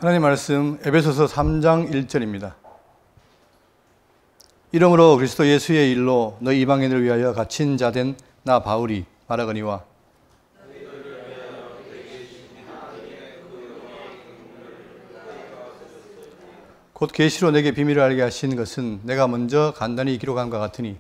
하나님 말씀 에베소서 3장 1절입니다. 이러므로 그리스도 예수의 일로 너희 이방인을 위하여 갇힌 자 된 나 바울이 말하거니와 곧 계시로 내게 비밀을 알게 하신 것은 내가 먼저 간단히 기록한 것 같으니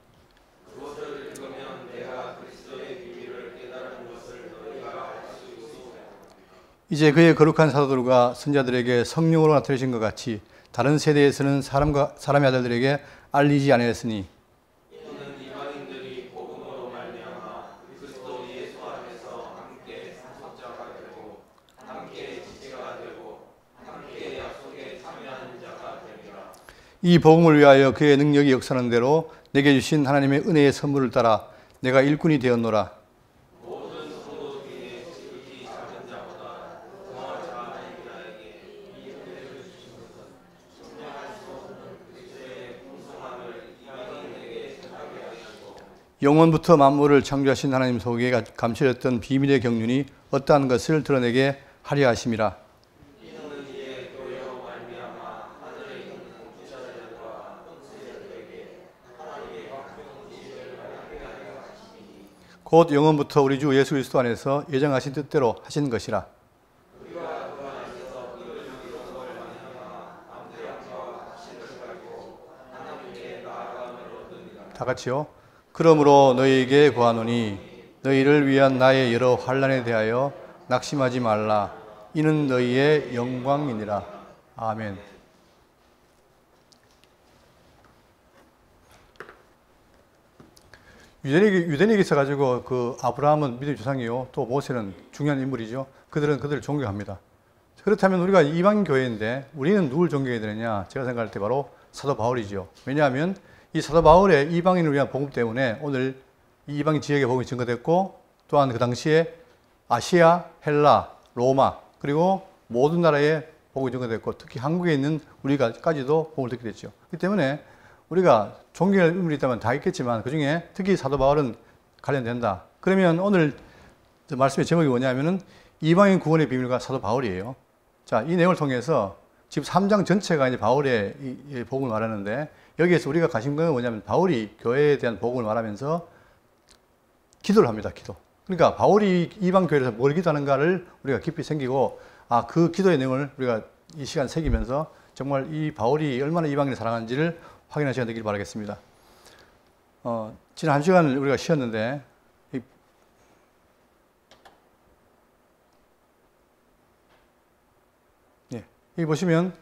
이제 그의 거룩한 사도들과 선자들에게 성령으로 나타내신 것 같이 다른 세대에서는 사람의 아들들에게 알리지 아니하였으니 이는 이방인들이 복음으로 말미암아 그리스도 예수 안에서 함께 상속자가 되고 함께 지체가 되고 함께 약속에 참여하는 자가 되리라. 이 복음을 위하여 그의 능력이 역사하는 대로 내게 주신 하나님의 은혜의 선물을 따라 내가 일꾼이 되었노라. 모든 성도 중에 지극히 작은 자보다 더 작은 자에게 이 은혜를 주신 것은 증명할 수 없는 그리스도의 풍성함을 이방인에게 생각하게 하시고 영원부터 만물을 창조하신 하나님 속에 감춰졌던 비밀의 경륜이 어떠한 것을 드러내게 하려 하심이라. 이는 이에 교회로 말미암아 하늘에 있는 주자들과 권세자들에게 하나님의 확증 지혜를 알게 하려 하시니 곧 영원부터 우리 주 예수 그리스도 안에서 예정하신 뜻대로 하신 것이라. 우리가 그 안에서 이를 이루어서 말미암아 남대함과 확신을 가지고 하나님께 나아감을 얻으리라. 다 같이요. 그러므로 너희에게 구하노니 너희를 위한 나의 여러 환난에 대하여 낙심하지 말라. 이는 너희의 영광이니라. 아멘. 유대인에게 있어가지고 그 아브라함은 믿음의 조상이요. 또 모세는 중요한 인물이죠. 그들을 존경합니다. 그렇다면 우리가 이방 교회인데 우리는 누굴 존경해야 되느냐? 제가 생각할 때 바로 사도 바울이죠. 왜냐하면 이 사도 바울의 이방인을 위한 복음 때문에 오늘 이 이방인 지역의 복음이 증거됐고 또한 그 당시에 아시아, 헬라, 로마 그리고 모든 나라의 복음이 증거됐고 특히 한국에 있는 우리까지도 복음을 듣게 됐죠. 그렇기 때문에 우리가 존경할 인물이 있다면 다 있겠지만 그중에 특히 사도 바울은 관련된다. 그러면 오늘 말씀의 제목이 뭐냐면은 이방인 구원의 비밀과 사도 바울이에요. 자, 이 내용을 통해서 지금 3장 전체가 이제 바울의 이 복음을 말하는데 여기에서 우리가 가진 건 뭐냐면 바울이 교회에 대한 복음을 말하면서 기도를 합니다. 기도. 그러니까 바울이 이방 교회에서 뭘 기도하는가를 우리가 깊이 생기고 그 기도의 내용을 우리가 이 시간 새기면서 정말 이 바울이 얼마나 이방인을 사랑하는지를 확인할 시간 되길 바라겠습니다. 지난 한 시간을 우리가 쉬었는데 여기 보시면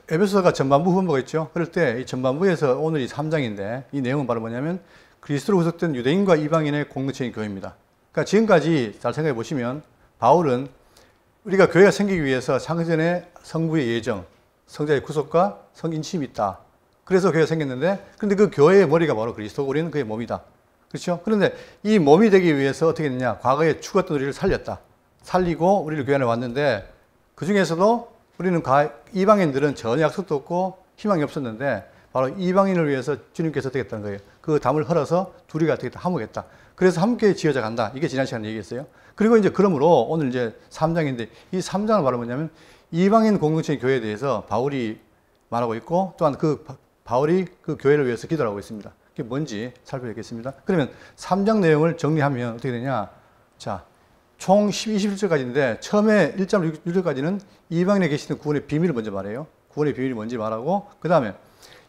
에베소서가 전반부 후반부가 있죠. 그럴 때 이 전반부에서 오늘 이 3장인데 이 내용은 바로 뭐냐면 그리스도로 구속된 유대인과 이방인의 공동체인 교회입니다. 그러니까 지금까지 잘 생각해 보시면 바울은 우리가 교회가 생기기 위해서 창세전에 성부의 예정, 성자의 구속과 성인침이 있다. 그래서 교회가 생겼는데 그런데 그 교회의 머리가 바로 그리스도고 우리는 그의 몸이다. 그렇죠? 그런데 이 몸이 되기 위해서 어떻게 했느냐? 과거에 죽었던 우리를 살렸다. 살리고 우리를 교회 안에 왔는데 그 중에서도 우리는 이방인들은 전혀 약속도 없고 희망이 없었는데 바로 이방인을 위해서 주님께서 어떻게 했다는 거예요. 그 담을 헐어서 둘이 어떻게 화목했다. 그래서 함께 지어져 간다. 이게 지난 시간에 얘기했어요. 그리고 이제 그러므로 오늘 이제 3장인데 이 3장은 바로 뭐냐면 이방인 공동체의 교회에 대해서 바울이 말하고 있고 또한 바울이 그 교회를 위해서 기도를 하고 있습니다. 그게 뭔지 살펴보겠습니다. 그러면 3장 내용을 정리하면 어떻게 되냐. 자, 총 21절까지인데 처음에 1장 6절까지는 이방인에 계시는 구원의 비밀을 먼저 말해요. 구원의 비밀이 뭔지 말하고 그 다음에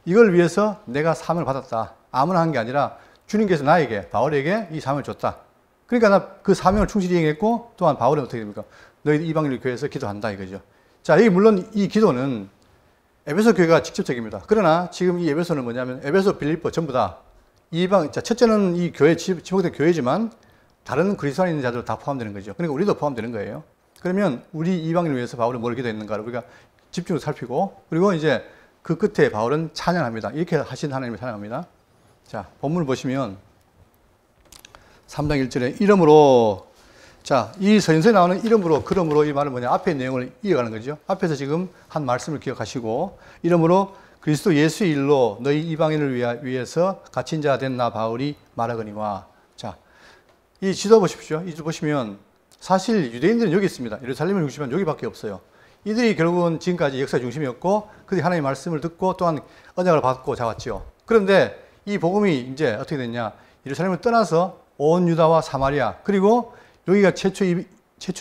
이걸 위해서 내가 사명을 받았다. 아무나 한 게 아니라 주님께서 나에게 바울에게 이 사명을 줬다. 그러니까 나 그 사명을 충실히 이행했고 또한 바울은 어떻게 됩니까? 너희 이방인을 교회에서 기도한다 이거죠. 자, 여기 물론 이 기도는 에베소 교회가 직접적입니다. 그러나 지금 이 에베소는 뭐냐면 에베소, 빌립보 전부 다 첫째는 이 교회 지목된 교회지만 다른 그리스도 안에 있는 자들 다 포함되는 거죠. 그러니까 우리도 포함되는 거예요. 그러면 우리 이방인을 위해서 바울은 뭘 기도했는가를 우리가 집중적으로 살피고 그리고 이제 그 끝에 바울은 찬양합니다. 이렇게 하신 하나님을 찬양합니다. 자, 본문을 보시면 3장 1절에 이름으로 이 서신서에 나오는 이름으로 그러므로 이 말은 뭐냐 앞의 내용을 이어가는 거죠. 앞에서 지금 한 말씀을 기억하시고 이름으로 그리스도 예수의 일로 너희 이방인을 위해서 갇힌 자 된 나 바울이 말하거니와. 자, 이 지도 보십시오. 이 지도 보시면 사실 유대인들은 여기 있습니다. 예루살렘을 중심한 여기밖에 없어요. 이들이 결국은 지금까지 역사 중심이었고 그들이 하나님의 말씀을 듣고 또한 언약을 받고 자왔지요. 그런데 이 복음이 이제 어떻게 됐냐? 예루살렘을 떠나서 온 유다와 사마리아 그리고 여기가 최초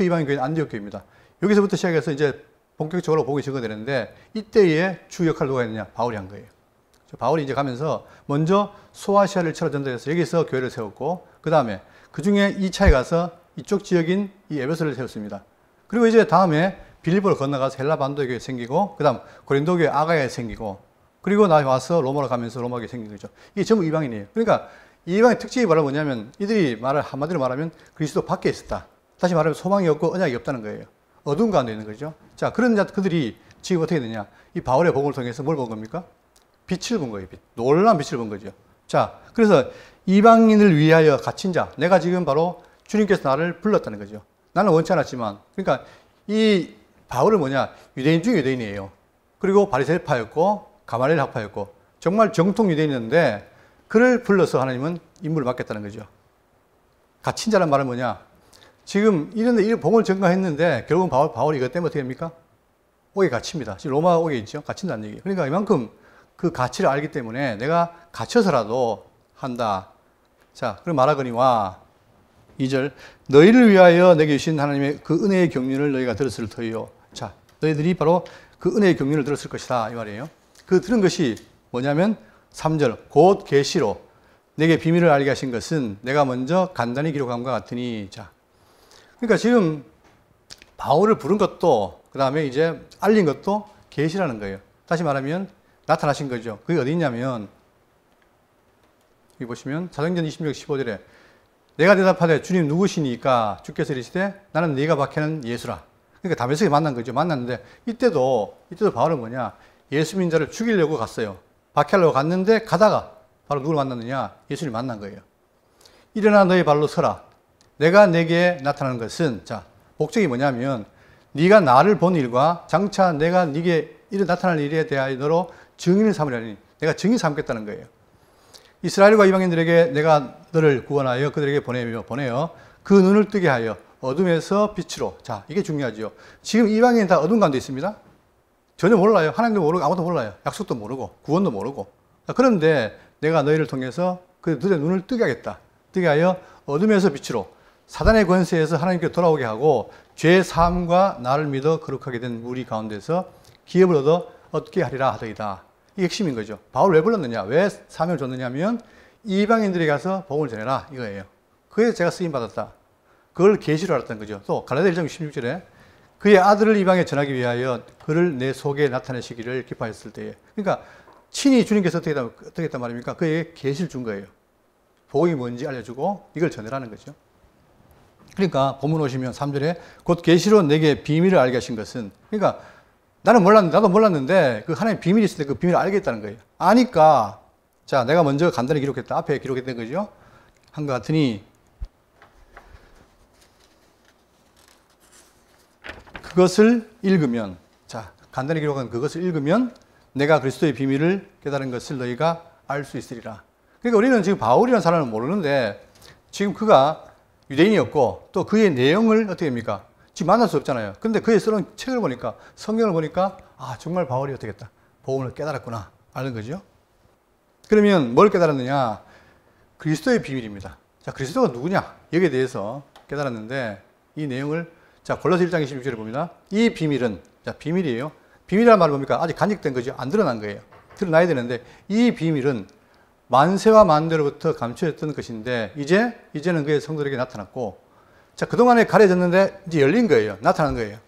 이방인 교회는 안디옥 교회입니다. 여기서부터 시작해서 이제 본격적으로 복음이 증거되는데 이때에 주 역할을 누가 했느냐? 바울이 한 거예요. 바울이 이제 가면서 먼저 소아시아를 차로 전달해서 여기서 교회를 세웠고 그 다음에 그 중에 2차에 가서 이쪽 지역인 이 에베소를 세웠습니다. 그리고 이제 다음에 빌립보를 건너가서 헬라 반도 교회 생기고 그 다음 고린도 교회 아가야에 생기고 그리고 나와서 로마로 가면서 로마 교회 생긴 거죠. 이게 전부 이방인이에요. 그러니까 이방의 특징이 바로 뭐냐면 이들이 한마디로 말하면 그리스도 밖에 있었다. 다시 말하면 소망이 없고 언약이 없다는 거예요. 어두운 가운데 있는 거죠. 자, 그런 그들이 지금 어떻게 되냐. 이 바울의 복음을 통해서 뭘 본 겁니까? 빛을 본 거예요. 빛. 놀라운 빛을 본 거죠. 자, 그래서 이방인을 위하여 갇힌 자. 내가 지금 바로 주님께서 나를 불렀다는 거죠. 나는 원치 않았지만. 그러니까 이 바울은 뭐냐. 유대인 중에 유대인이에요. 그리고 바리새파였고 가말리엘 학파였고 정말 정통 유대인이었는데 그를 불러서 하나님은 임무를 맡겼다는 거죠. 갇힌 자란 말은 뭐냐. 지금 이런데 이 복음을 전가했는데 결국은 바울이 이것 때문에 어떻게 됩니까? 옥에 갇힙니다. 지금 로마 옥에 있죠. 갇힌다는 얘기예요. 그러니까 이만큼 그 가치를 알기 때문에 내가 갇혀서라도 한다. 자, 그럼 말하거니와 2절 너희를 위하여 내게 주신 하나님의 그 은혜의 경륜을 너희가 들었을 터이요. 자, 너희들이 바로 그 은혜의 경륜을 들었을 것이다 이 말이에요. 그 들은 것이 뭐냐면 3절 곧 계시로 내게 비밀을 알게 하신 것은 내가 먼저 간단히 기록함과 같으니. 자, 그러니까 지금 바울을 부른 것도 그 다음에 이제 알린 것도 계시라는 거예요. 다시 말하면 나타나신 거죠. 그게 어디 있냐면 여기 보시면 사도행전 26, 15절에 내가 대답하되 주님 누구시니까 주께서 이르시되 나는 네가 박해하는 예수라. 그러니까 다메섹에 만난 거죠. 만났는데 이때도 바울은 뭐냐 예수 믿는 자를 죽이려고 갔어요. 박해하려고 갔는데 가다가 바로 누굴 만났느냐 예수를 만난 거예요. 일어나 너의 발로 서라. 내가 내게 나타나는 것은 자 목적이 뭐냐면 네가 나를 본 일과 장차 내가 네게 나타날 일에 대하여 너로 증인을 삼으려니 내가 증인 삼겠다는 거예요. 이스라엘과 이방인들에게 내가 너를 구원하여 그들에게 보내어 그 눈을 뜨게 하여 어둠에서 빛으로. 자, 이게 중요하죠. 지금 이방인은 다 어둠 가운데 있습니다. 전혀 몰라요. 하나님도 모르고 아무도 몰라요. 약속도 모르고 구원도 모르고. 그런데 내가 너희를 통해서 그들의 눈을 뜨게 하겠다. 뜨게 하여 어둠에서 빛으로 사단의 권세에서 하나님께 돌아오게 하고 죄 사함과 나를 믿어 거룩하게 된 우리 가운데서 기업을 얻게 하리라 하더이다. 이게 핵심인 거죠. 바울 왜 불렀느냐? 왜 사명을 줬느냐 하면 이방인들에게 가서 복음을 전해라 이거예요. 그게 제가 쓰임 받았다. 그걸 계시로 알았던 거죠. 또 갈라디아 1장 16절에 그의 아들을 이방에 전하기 위하여 그를 내 속에 나타내시기를 기뻐하였을 때에. 그러니까 친히 주님께서 어떻게 했단 말입니까? 그에게 계시를 준 거예요. 복음이 뭔지 알려주고 이걸 전해라는 거죠. 그러니까 본문 오시면 3절에 곧 계시로 내게 비밀을 알게 하신 것은 그러니까 나도 몰랐는데 그 하나님 비밀이 있을 때 그 비밀을 알겠다는 거예요. 아니까 자 내가 먼저 간단히 기록했다. 앞에 기록했던 거죠. 한 것 같으니 그것을 읽으면 자 간단히 기록한 그것을 읽으면 내가 그리스도의 비밀을 깨달은 것을 너희가 알 수 있으리라. 그러니까 우리는 지금 바울이라는 사람을 모르는데 지금 그가 유대인이었고 또 그의 내용을 어떻게 합니까? 지금 만날 수 없잖아요. 근데 그의 쓰는 책을 보니까 성경을 보니까 아 정말 바울이 어떻게 했다. 복음을 깨달았구나. 아는 거죠. 그러면 뭘 깨달았느냐? 그리스도의 비밀입니다. 자 그리스도가 누구냐? 여기에 대해서 깨달았는데 이 내용을 자 골로새 1장 26절에 봅니다. 이 비밀은 자 비밀이에요. 비밀이라는 말은 뭡니까? 아직 간직된 거죠. 안 드러난 거예요. 드러나야 되는데 이 비밀은 만세와 만대로부터 감춰졌던 것인데 이제는 그의 성도들에게 나타났고 자 그동안에 가려졌는데 이제 열린 거예요. 나타난 거예요.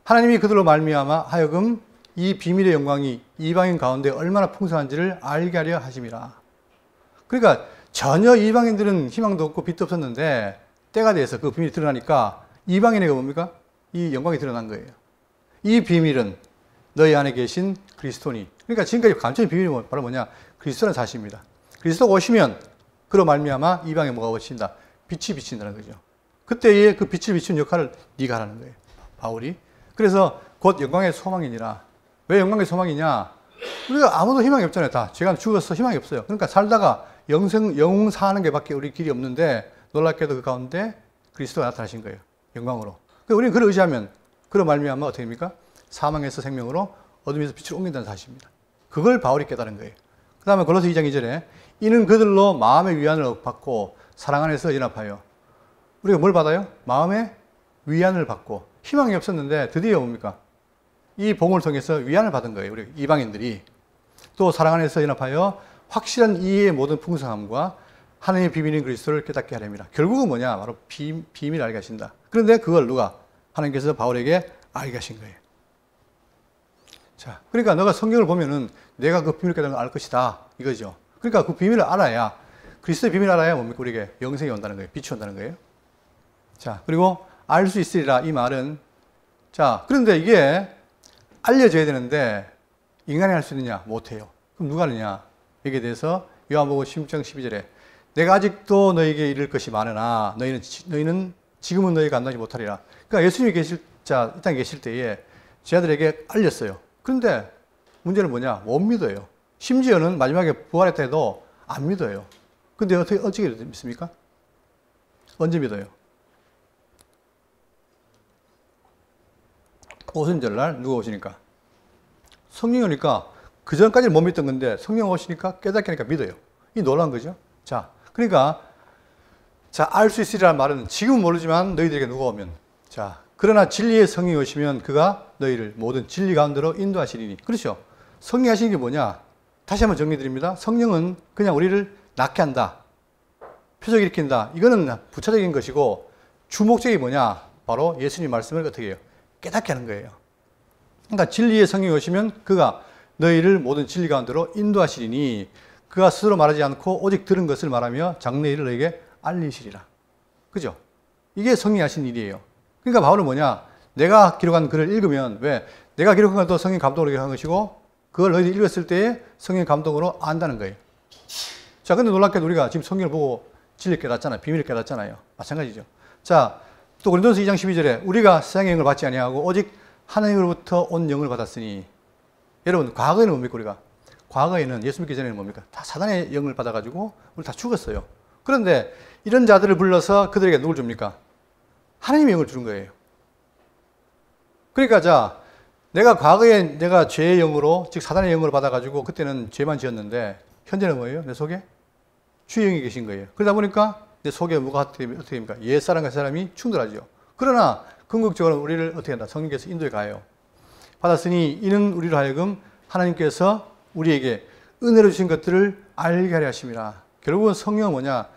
하나님이 그들로 말미암아 하여금 이 비밀의 영광이 이방인 가운데 얼마나 풍성한지를 알게 하려 하심이라. 그러니까 전혀 이방인들은 희망도 없고 빛도 없었는데 때가 돼서 그 비밀이 드러나니까 이방인에게 뭡니까? 이 영광이 드러난 거예요. 이 비밀은 너희 안에 계신 그리스도니. 그러니까 지금까지 감춰진 비밀이 바로 뭐냐? 그리스도는 사실입니다. 그리스도가 오시면 그로 말미암아 이방에 뭐가 비친다? 빛이 비친다는 거죠. 그때의 그 빛을 비추는 역할을 네가 하라는 거예요. 바울이. 그래서 곧 영광의 소망이니라. 왜 영광의 소망이냐? 우리가 아무도 희망이 없잖아요. 다. 제가 죽어서 희망이 없어요. 그러니까 살다가 영웅 사는 게 밖에 우리 길이 없는데 놀랍게도 그 가운데 그리스도가 나타나신 거예요. 영광으로. 그러니까 우리는 그를 의지하면 그로 말미암아 어떻게 됩니까? 사망에서 생명으로 어둠에서 빛으로 옮긴다는 사실입니다. 그걸 바울이 깨달은 거예요. 그 다음에 골로새 2장 2절에 이는 그들로 마음의 위안을 받고 사랑 안에서 연합하여 우리가 뭘 받아요? 마음의 위안을 받고 희망이 없었는데 드디어 뭡니까? 이 복음을 통해서 위안을 받은 거예요. 우리 이방인들이. 또 사랑 안에서 연합하여 확실한 이해의 모든 풍성함과 하나님의 비밀인 그리스도를 깨닫게 하렵니다. 결국은 뭐냐? 바로 비밀을 알게 하신다. 그런데 그걸 누가? 하나님께서 바울에게 알게 하신 거예요. 자, 그러니까 너가 성경을 보면은 내가 그 비밀을 깨닫는 걸 알 것이다. 이거죠. 그러니까 그 비밀을 알아야, 그리스도의 비밀을 알아야 뭡니까? 우리에게 영생이 온다는 거예요. 빛이 온다는 거예요. 자, 그리고 알 수 있으리라. 이 말은, 자, 그런데 이게 알려져야 되는데 인간이 할 수 있느냐? 못해요. 그럼 누가 하느냐? 여기에 대해서 요한복음 16장 12절에 내가 아직도 너에게 이를 것이 많으나 너희는 지금은 너희가 감당하지 못하리라. 그러니까 예수님이 이 땅에 계실 때에 제자들에게 알렸어요. 그런데 문제는 뭐냐? 못 믿어요. 심지어는 마지막에 부활했다 해도 안 믿어요. 근데 어떻게 믿습니까? 언제 믿어요? 오순절날 누가 오시니까? 성령이 오니까 그 전까지는 못 믿던 건데 성령 오시니까 깨닫게 하니까 믿어요. 이 놀라운 거죠. 자, 그러니까 알 수 있으리라는 말은 지금은 모르지만 너희들에게 누가 오면, 자, 그러나 진리의 성령이 오시면 그가 너희를 모든 진리 가운데로 인도하시리니. 그렇죠. 성령이 하시는 게 뭐냐? 다시 한번 정리드립니다. 성령은 그냥 우리를 낫게 한다. 표적 일으킨다. 이거는 부차적인 것이고 주목적이 뭐냐? 바로 예수님 말씀을 어떻게 해요? 깨닫게 하는 거예요. 그러니까 진리의 성령이 오시면 그가 너희를 모든 진리 가운데로 인도하시리니 그가 스스로 말하지 않고 오직 들은 것을 말하며 장래 일을 너에게 알리시리라. 그죠? 이게 성령이 하신 일이에요. 그러니까 바울은 뭐냐? 내가 기록한 글을 읽으면, 왜? 내가 기록한 것도 성령 감동으로 기록한 것이고 그걸 너희들이 읽었을 때에 성령 감동으로 안다는 거예요. 자, 근데 놀랍게도 우리가 지금 성경을 보고 진리를 깨닫잖아요. 비밀을 깨닫잖아요. 마찬가지죠. 자, 또 고린도서 2장 12절에 우리가 세상의 영을 받지 아니하고 오직 하나님으로부터 온 영을 받았으니. 여러분, 과거에는 뭡니까? 우리가 과거에는 예수 믿기 전에는 뭡니까? 다 사단의 영을 받아가지고 우리 다 죽었어요. 그런데 이런 자들을 불러서 그들에게 누굴 줍니까? 하나님의 영을 주는 거예요. 그러니까 자, 내가 과거에 내가 죄의 영으로, 즉 사단의 영을 받아가지고 그때는 죄만 지었는데 현재는 뭐예요? 내 속에 주의 영이 계신 거예요. 그러다 보니까 내 속에 뭐가 어떻게 됩니까? 옛사람과 사람이 충돌하죠. 그러나 궁극적으로 우리를 어떻게 한다? 성령께서 인도해 가요. 받았으니 이는 우리로 하여금 하나님께서 우리에게 은혜로 주신 것들을 알게 하려 하심이라. 결국은 성령은 뭐냐?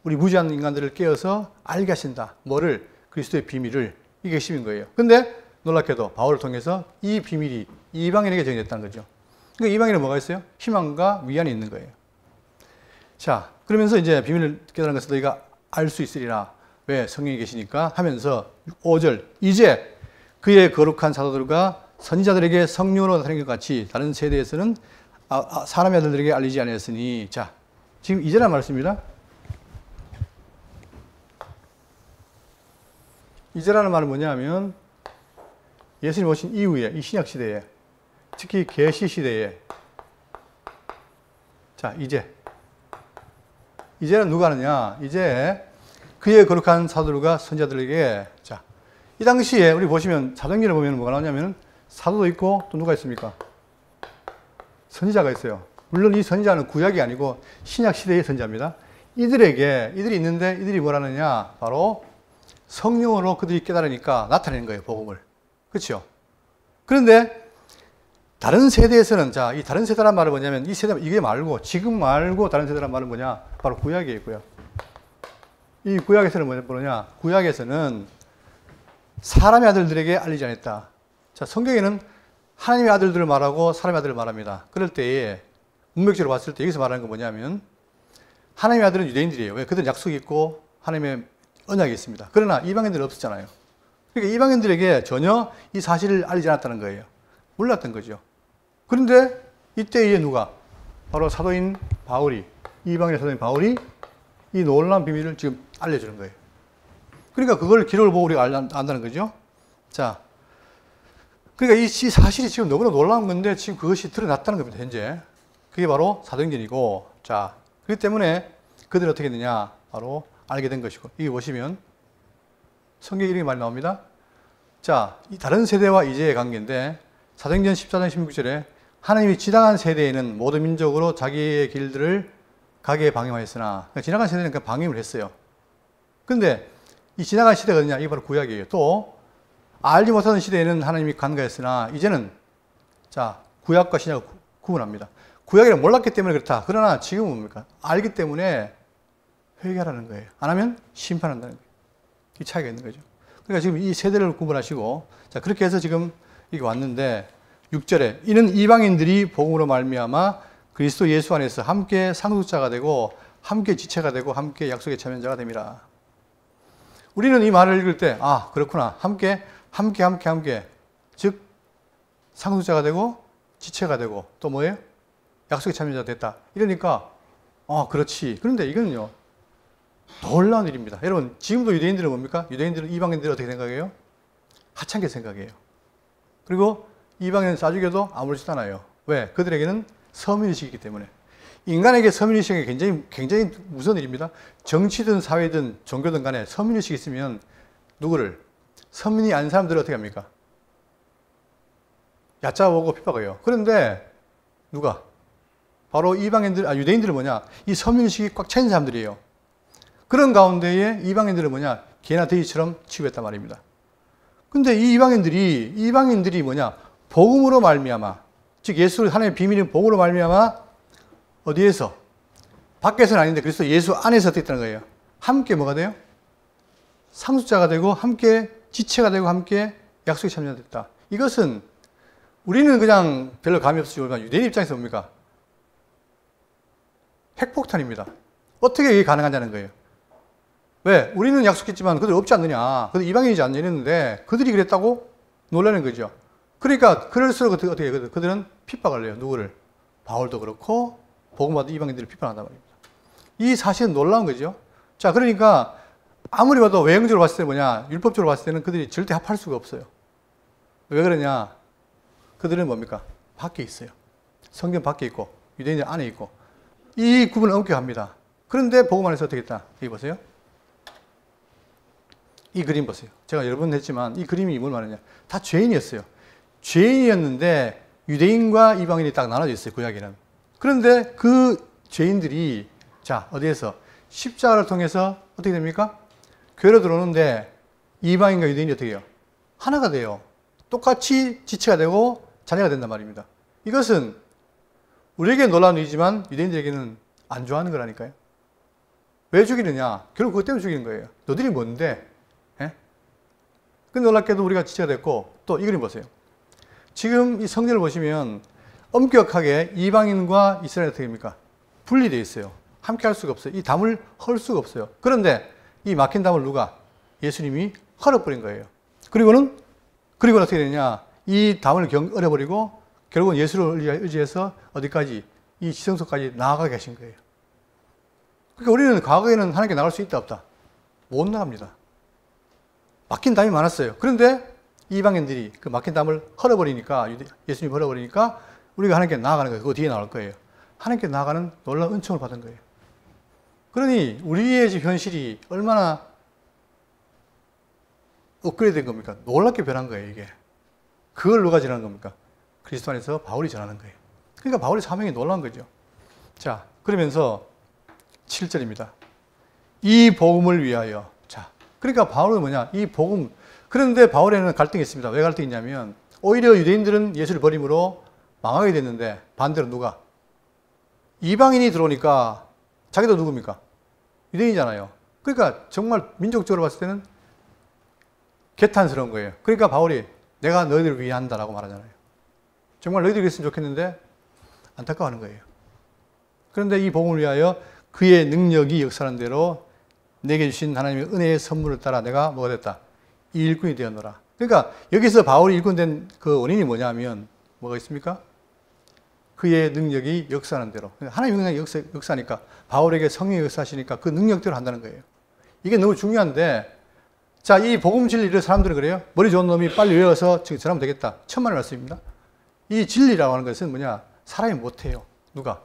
우리 무지한 인간들을 깨어서 알게 하신다. 뭐를? 그리스도의 비밀을. 이게 핵심인 거예요. 근데 놀랍게도 바울을 통해서 이 비밀이 이방인에게 전해졌다는 거죠. 그러니까 이방인은 뭐가 있어요? 희망과 위안이 있는 거예요. 자, 그러면서 이제 비밀을 깨달은 것을 너희가 알 수 있으리라. 왜? 성령이 계시니까 하면서 5절 이제 그의 거룩한 사도들과 선지자들에게 성령으로 나타낸 것 같이 다른 세대에서는 사람의 아들들에게 알리지 않았으니. 자, 지금 이제란 말씀입니다. 이제라는 말은 뭐냐면 예수님 오신 이후에 이 신약 시대에, 특히 계시 시대에, 자, 이제는 누가 하느냐? 이제 그의 거룩한 사도들과 선지자들에게, 자, 이 당시에 우리 보시면 사도행전을 보면 뭐가 나오냐면 사도도 있고 또 누가 있습니까? 선지자가 있어요. 물론 이 선지자는 구약이 아니고 신약 시대의 선지자입니다. 이들이 있는데 이들이 뭘 하느냐? 바로 성령으로 그들이 깨달으니까 나타내는 거예요, 복음을. 그렇죠? 그런데 다른 세대에서는, 자, 이 다른 세대란 말은 뭐냐면 이 세대, 이게 말고, 지금 말고 다른 세대란 말은 뭐냐? 바로 구약에 있고요. 이 구약에서는 뭐냐? 구약에서는 사람의 아들들에게 알리지 않았다. 자, 성경에는 하나님의 아들들을 말하고 사람의 아들을 말합니다. 그럴 때에 문맥적으로 봤을 때 여기서 말하는 건 뭐냐면 하나님의 아들은 유대인들이에요. 왜? 그들은 약속이 있고 하나님의 언약이 있습니다. 그러나 이방인들은 없었잖아요. 그러니까 이방인들에게 전혀 이 사실을 알리지 않았다는 거예요. 몰랐던 거죠. 그런데 이때에 누가? 바로 사도인 바울이, 이방인의 사도인 바울이 이 놀라운 비밀을 지금 알려주는 거예요. 그러니까 그걸 기록을 보고 우리가 안다는 거죠. 자, 그러니까 이 사실이 지금 너무나 놀라운 건데 지금 그것이 드러났다는 겁니다, 현재. 그게 바로 사도행전이고, 자, 그렇기 때문에 그들이 어떻게 했느냐? 바로 알게 된 것이고, 이게 보시면 성경에 이렇게 말이 나옵니다. 자, 이 다른 세대와 이제의 관계인데 사도행전 14장 16절에 하나님이 지나간 세대에는 모든 민족으로 자기의 길들을 가게 방임하였으나, 그러니까 지나간 세대는 그냥 방임을 했어요. 근데 이 지나간 시대가 어디냐? 이게 바로 구약이에요. 또 알지 못하던 시대에는 하나님이 간과했으나 이제는 자, 구약과 신약을 구분합니다. 구약에는 몰랐기 때문에 그렇다. 그러나 지금은 뭡니까? 알기 때문에 회개하라는 거예요. 안 하면 심판한다는 거예요. 이 차이가 있는 거죠. 그러니까 지금 이 세대를 구분하시고, 자, 그렇게 해서 지금 이게 왔는데 6절에 이는 이방인들이 복음으로 말미암아 그리스도 예수 안에서 함께 상속자가 되고 함께 지체가 되고 함께 약속의 참여자가 됩니다. 우리는 이 말을 읽을 때 아, 그렇구나. 함께 즉 상속자가 되고 지체가 되고 또 뭐예요? 약속의 참여자가 됐다. 이러니까 아, 그렇지. 그런데 이거는요, 놀라운 일입니다. 여러분, 지금도 유대인들은 뭡니까? 유대인들은 이방인들을 어떻게 생각해요? 하찮게 생각해요. 그리고 이방인 사주교도 아무렇지도 않아요. 왜? 그들에게는 서민의식이기 때문에. 인간에게 서민의식이 굉장히 무서운 일입니다. 정치든 사회든 종교든 간에 서민의식이 있으면 누구를? 서민이 아닌 사람들을 어떻게 합니까? 얕잡아보고 핍박해요. 그런데 누가? 바로 유대인들은 뭐냐? 이 서민의식이 꽉 차인 사람들이에요. 그런 가운데에 이방인들은 뭐냐? 개나 돼지처럼 취급했단 말입니다. 근데 이 이방인들이 뭐냐? 복음으로 말미암아, 즉 예수를 하나님의 비밀인 복음으로 말미암아 어디에서? 밖에서는 아닌데 그리스도 예수 안에서 됐다는 거예요. 함께 뭐가 돼요? 상속자가 되고 함께 지체가 되고 함께 약속의 참여자가 됐다. 이것은 우리는 그냥 별로 감이 없으시지만 유대인 입장에서 뭡니까? 핵폭탄입니다. 어떻게 이게 가능하냐는 거예요. 왜? 우리는 약속했지만 그들 없지 않느냐. 그들 이방인이지 않냐 이랬는데 그들이 그랬다고 놀라는 거죠. 그러니까 그럴수록 어떻게 해요? 그들은 핍박을 해요. 누구를? 바울도 그렇고 복음받은 이방인들을 비판한단 말입니다. 이 사실은 놀라운 거죠. 자, 그러니까 아무리 봐도 외형적으로 봤을 때 뭐냐, 율법적으로 봤을 때는 그들이 절대 합할 수가 없어요. 왜 그러냐? 그들은 뭡니까? 밖에 있어요. 성경 밖에 있고 유대인들 안에 있고 이 구분을 엄격합니다. 그런데 복음 안에서 어떻게 했다? 여기 보세요. 이 그림 보세요. 제가 여러 번 했지만 이 그림이 뭘 말하냐? 다 죄인이었어요. 죄인이었는데 유대인과 이방인이 딱 나눠져 있어요. 구약에는. 그런데 그 죄인들이 자, 어디에서? 십자가를 통해서 어떻게 됩니까? 교회로 들어오는데 이방인과 유대인이 어떻게 해요? 하나가 돼요. 똑같이 지체가 되고 자녀가 된단 말입니다. 이것은 우리에게 놀라운 일이지만 유대인들에게는 안 좋아하는 거라니까요. 왜 죽이느냐? 결국 그것 때문에 죽이는 거예요. 너들이 뭔데? 예? 근데 놀랍게도 우리가 지체가 됐고 또 이 그림 보세요. 지금 이 성전을 보시면 엄격하게 이방인과 이스라엘이 어떻게 됩니까? 분리되어 있어요. 함께 할 수가 없어요. 이 담을 헐 수가 없어요. 그런데 이 막힌 담을 누가? 예수님이 헐어버린 거예요. 그리고는 어떻게 되냐? 이 담을 얼어버리고 결국은 예수를 의지해서 어디까지? 이 지성소까지 나아가게 하신 거예요. 그러니까 우리는 과거에는 하나님께 나갈 수 있다 없다? 못 나갑니다. 막힌 담이 많았어요. 그런데 이방인들이 그 막힌 담을 헐어버리니까, 예수님이 헐어버리니까 우리가 하나님께 나아가는 거예요. 그거 뒤에 나올 거예요. 하나님께 나아가는 놀라운 은총을 받은 거예요. 그러니 우리의 지금 현실이 얼마나 업그레이드 된 겁니까? 놀랍게 변한 거예요, 이게. 그걸 누가 전하는 겁니까? 그리스도 안에서 바울이 전하는 거예요. 그러니까 바울의 사명이 놀라운 거죠. 자, 그러면서 7절입니다. 이 복음을 위하여. 자, 그러니까 바울은 뭐냐? 이 복음. 그런데 바울에는 갈등이 있습니다. 왜 갈등이 있냐면 오히려 유대인들은 예수를 버림으로 망하게 됐는데 반대로 누가? 이방인이 들어오니까 자기도 누굽니까? 유대인이잖아요. 그러니까 정말 민족적으로 봤을 때는 개탄스러운 거예요. 그러니까 바울이 내가 너희들을 위해 한다라고 말하잖아요. 정말 너희들이 그랬으면 좋겠는데 안타까워하는 거예요. 그런데 이 복음을 위하여 그의 능력이 역사하는 대로 내게 주신 하나님의 은혜의 선물을 따라 내가 뭐가 됐다? 이 일꾼이 되었노라. 그러니까 여기서 바울이 일꾼 된 그 원인이 뭐냐면 뭐가 있습니까? 그의 능력이 역사하는 대로. 하나님의 능력이 역사하니까 바울에게 성령이 역사하시니까 그 능력대로 한다는 거예요. 이게 너무 중요한데 자, 이 복음 진리를 사람들은 그래요. 머리 좋은 놈이 빨리 외워서 전하면 되겠다. 천만의 말씀입니다. 이 진리라고 하는 것은 뭐냐? 사람이 못해요. 누가?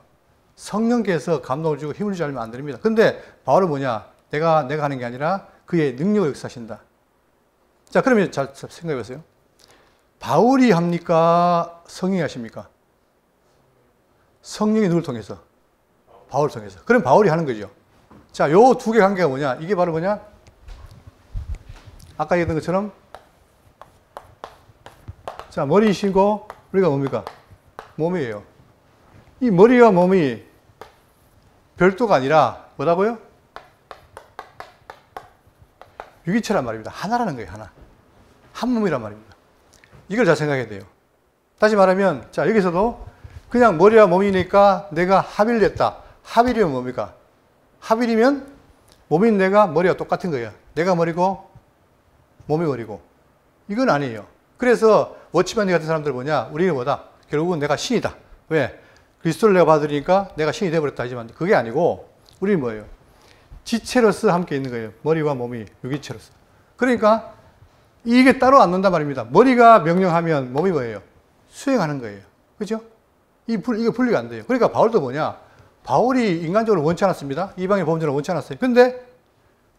성령께서 감동을 주고 힘을 주지 않으면 안 됩니다. 근데 바울은 뭐냐? 내가 하는 게 아니라 그의 능력을 역사하신다. 자, 그러면 잘 생각해 보세요. 바울이 합니까? 성령이 하십니까? 성령이 누굴 통해서? 바울을 통해서. 그럼 바울이 하는 거죠. 자, 요 두 개 관계가 뭐냐? 이게 바로 뭐냐? 아까 얘기했던 것처럼, 자, 머리이시고, 우리가 뭡니까? 몸이에요. 이 머리와 몸이 별도가 아니라, 뭐라고요? 유기체란 말입니다. 하나라는 거예요, 하나. 한 몸이란 말입니다. 이걸 잘 생각해야 돼요. 다시 말하면, 자, 여기서도 그냥 머리와 몸이니까 내가 합일됐다. 합일이면 뭡니까? 합일이면 몸인 내가 머리가 똑같은 거예요. 내가 머리고 몸이 머리고. 이건 아니에요. 그래서 워치맨 같은 사람들 뭐냐? 우리는 뭐다? 결국은 내가 신이다. 왜? 그리스도를 내가 받으니까 내가 신이 되어버렸다 하지만 그게 아니고 우리는 뭐예요? 지체로서 함께 있는 거예요. 머리와 몸이 유기체로서. 그러니까 이게 따로 안 논단 말입니다. 머리가 명령하면 몸이 뭐예요? 수행하는 거예요. 그죠? 이게 분리가 안 돼요. 그러니까 바울도 뭐냐? 바울이 인간적으로 원치 않았습니다. 이방의 범죄를 원치 않았어요. 근데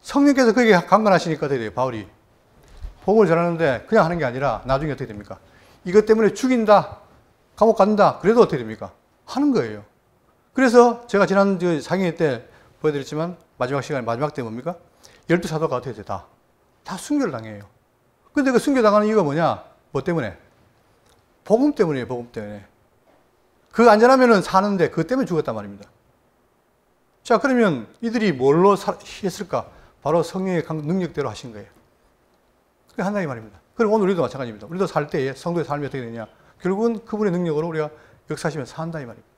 성령께서 거기에 강건하시니까 어떻게 돼요? 바울이 복음을 전하는데 그냥 하는 게 아니라 나중에 어떻게 됩니까? 이것 때문에 죽인다, 감옥 간다. 그래도 어떻게 됩니까? 하는 거예요. 그래서 제가 지난 상해 때 보여드렸지만 마지막 시간에 마지막 때 뭡니까? 12사도가 어떻게 돼요? 다 순교를 당해요. 근데 그 순교당하는 이유가 뭐냐? 뭐 때문에? 복음 때문이에요. 복음 때문에. 그 안전하면은 사는데 그것 때문에 죽었단 말입니다. 자, 그러면 이들이 뭘로 했을까? 바로 성령의 능력대로 하신 거예요. 그게 한다는 말입니다. 그럼 오늘 우리도 마찬가지입니다. 우리도 살 때에 성도의 삶이 어떻게 되냐? 결국은 그분의 능력으로 우리가 역사하시면서 산다 이 말입니다.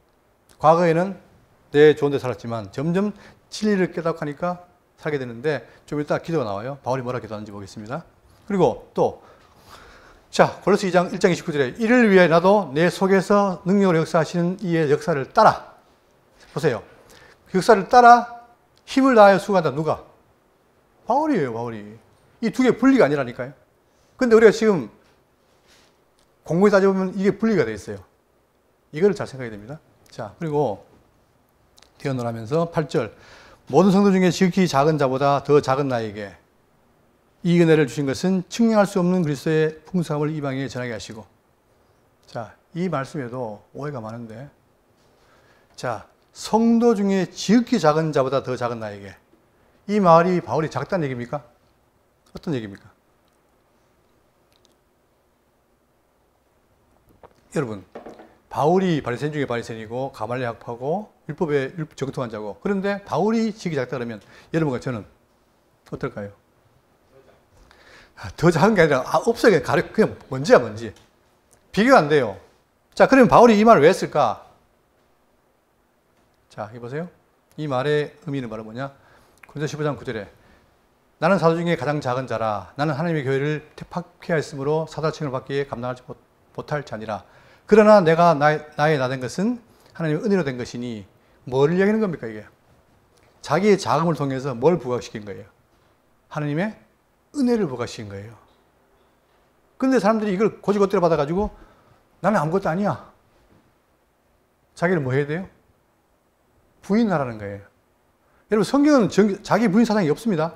과거에는 내 좋은 데 살았지만 점점 진리를 깨닫고 하니까 살게 되는데 좀 이따 기도가 나와요. 바울이 뭐라 기도하는지 보겠습니다. 그리고 또 자, 골로새 2장 1장 29절에 이를 위해 나도 내 속에서 능력으로 역사하시는 이의 역사를 따라 보세요. 그 역사를 따라 힘을 다하여 수고한다. 누가? 바울이에요. 바울이. 이 두 개 분리가 아니라니까요. 근데 우리가 지금 공부에 따져보면 이게 분리가 되어 있어요. 이거를 잘 생각해야 됩니다. 자, 그리고 태어나면서 8절 모든 성도 중에 지극히 작은 자보다 더 작은 나에게 이 은혜를 주신 것은 측량할 수 없는 그리스도의 풍성함을 이방에 전하게 하시고. 자, 이 말씀에도 오해가 많은데, 자, 성도 중에 지극히 작은 자보다 더 작은 나에게 이 말이 바울이 작다는 얘기입니까? 어떤 얘기입니까? 여러분, 바울이 바리새인 중에 바리새인이고 가말리엘 학파고 율법에 정통한 자고, 그런데 바울이 지극히 작다 그러면 여러분과 저는 어떨까요? 더 작은 게 아니라 없어요. 그냥 먼지야 먼지. 비교가 안 돼요. 자, 그러면 바울이 이 말을 왜 했을까? 자, 여기 보세요. 이 말의 의미는 바로 뭐냐? 고린도서 15장 9절에 나는 사도 중에 가장 작은 자라. 나는 하나님의 교회를 택하였으므로 사도칭을 받기에 감당하지 못할 자니라. 그러나 내가 나의 나 된 것은 하나님의 은혜로 된 것이니 뭘 이야기하는 겁니까 이게? 자기의 자금을 통해서 뭘 부각시킨 거예요? 하나님의 은혜를 부각시킨 거예요. 근데 사람들이 이걸 고지고대로 받아가지고 나는 아무것도 아니야. 자기를 뭐 해야 돼요? 부인하라는 거예요. 여러분, 성경은 자기 부인 사상이 없습니다.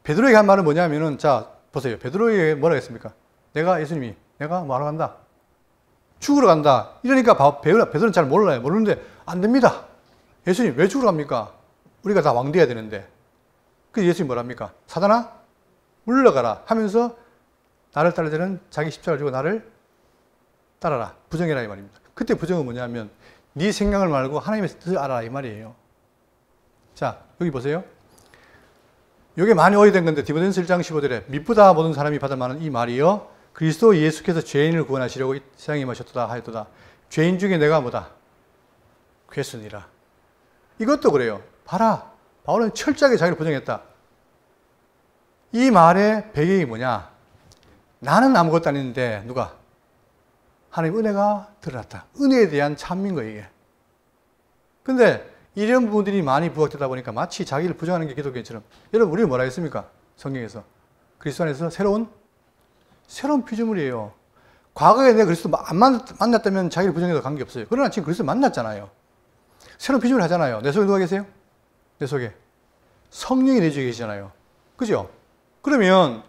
베드로에게 한 말은 뭐냐면은, 자, 보세요. 베드로에게 뭐라 했습니까? 예수님이, 내가 뭐 하러 간다? 죽으러 간다. 이러니까 베드로는 잘 몰라요. 모르는데, 안 됩니다. 예수님, 왜 죽으러 갑니까? 우리가 다 왕 돼야 되는데. 그래서 예수님이 뭐라 합니까? 사단아, 물러가라 하면서 나를 따르는 자는 자기 십자가를 지고 나를 따라라. 부정해라 이 말입니다. 그때 부정은 뭐냐면, 네 생각을 말고 하나님의 뜻을 알아라 이 말이에요. 자, 여기 보세요. 이게 많이 오해된 건데 디모데전서 1장 15절에 미쁘다 모든 사람이 받을 만한 이 말이요 그리스도 예수께서 죄인을 구원하시려고 이 세상에 임하셨도다 하였도다. 죄인 중에 내가 뭐다? 괴순이라. 이것도 그래요. 봐라. 바울은 철저하게 자기를 부정했다. 이 말의 배경이 뭐냐? 나는 아무것도 아닌데 누가? 하나님 은혜가 드러났다. 은혜에 대한 찬미인 거예요, 이게. 근데 이런 부분들이 많이 부각되다 보니까 마치 자기를 부정하는 게 기독교인처럼. 여러분, 우리는 뭐라 했습니까? 성경에서. 그리스도 안에서 새로운 피조물이에요. 과거에 내가 그리스도 안 만났다면 자기를 부정해도 관계없어요. 그러나 지금 그리스도 만났잖아요. 새로운 피조물 하잖아요. 내 속에 누가 계세요? 내 속에. 성령이 내 주에 계시잖아요. 그죠? 그러면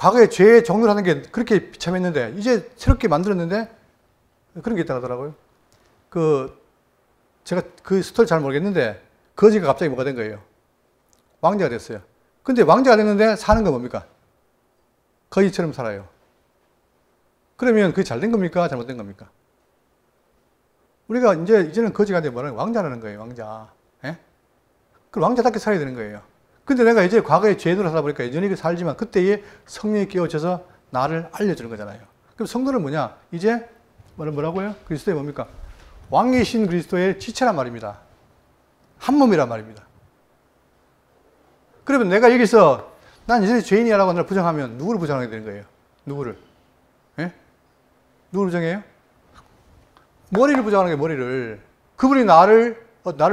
과거에 죄의 종류라는 게 그렇게 비참했는데 이제 새롭게 만들었는데 그런 게 있다고 하더라고요. 제가 그 스토리 잘 모르겠는데 거지가 갑자기 뭐가 된 거예요? 왕자가 됐어요. 근데 왕자가 됐는데 사는 건 뭡니까? 거지처럼 살아요. 그러면 그게 잘된 겁니까? 잘못된 겁니까? 우리가 이제는 거지가 되면 뭐라는 왕자라는 거예요, 왕자. 예? 그럼 왕자답게 살아야 되는 거예요. 근데 내가 이제 과거에 죄대로 살다 보니까 여전히 살지만 그때의 성령이 깨우쳐서 나를 알려주는 거잖아요. 그럼 성도는 뭐냐? 이제 뭐라고요? 그리스도의 뭡니까? 왕이신 그리스도의 지체란 말입니다. 한 몸이란 말입니다. 그러면 내가 여기서 난 이제 죄인이라고 나를 부정하면 누구를 부정하게 되는 거예요? 누구를? 예? 누구를 부정해요? 머리를 부정하는 게 머리를. 그분이 나를